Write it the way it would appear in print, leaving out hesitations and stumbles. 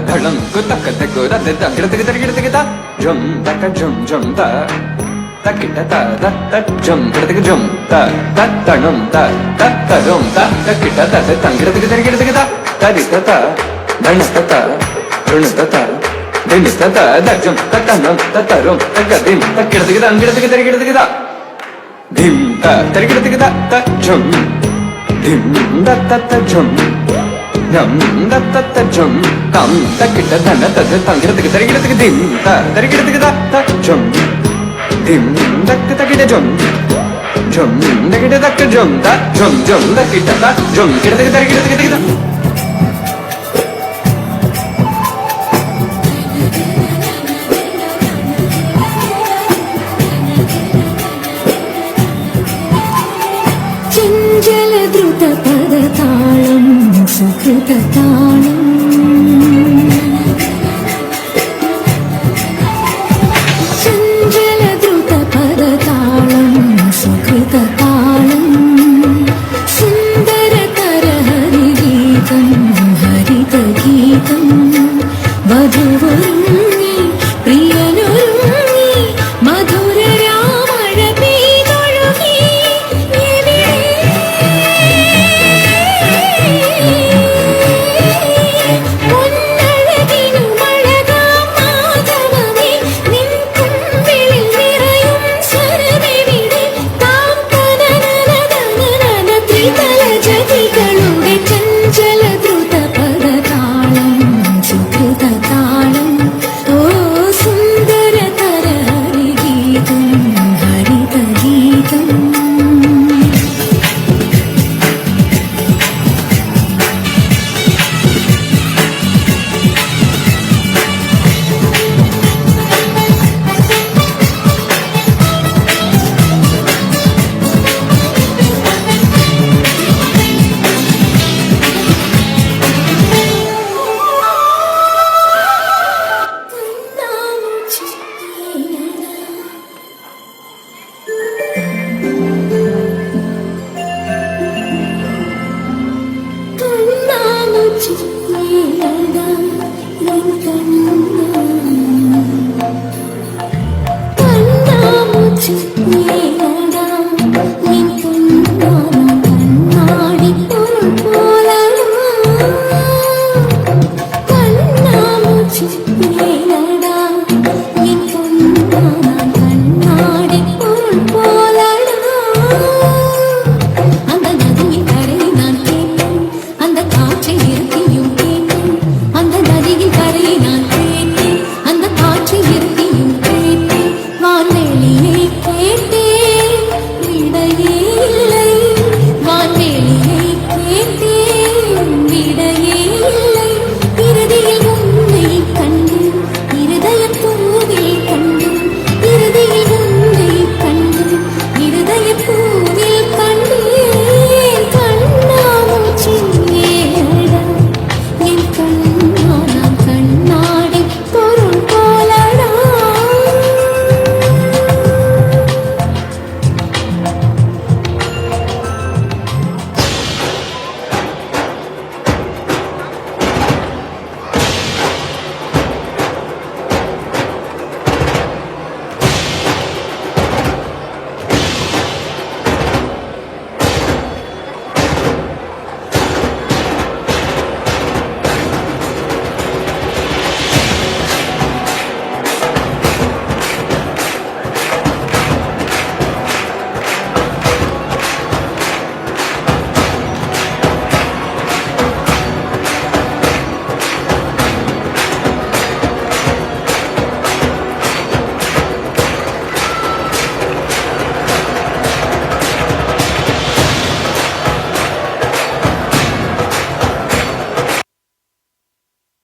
ധളം കുത്തക്ക തെക്കു തക്കിടത്തേക്ക് തിരക്കിടത്തേക്ക് ജം തക്ക ജം ജം തക്കിട്ട ജം കിടത്തേക്ക് ജം തണം തരം തക്കിട്ട തങ്കിടത്തേക്ക് തിരക്കിടത്തേക്ക് തരിത്ത ധണത്ത ഋണത്ത ധിണിത്ത ദജം തണം തരം തക്കതിം തക്കിടത്തേക്ക് തങ്കിടത്തേക്ക് തിരക്കിടത്തേക്ക് ധിം തിരക്കിടത്തേക്ക് ജം ധിം ജം ജം കം തക്കിട്ട ധന തങ്കിടത്തേക്ക് തിരക്കിടത്തേക്ക് ധിം തിരക്കിടത്തേക്ക് ജം dim dak takida jum jum takida dak jum da jum jum takida da jum kida takida ചഞ്ചല ദ്രുത പദതാളം സുകൃത താളം Thank you.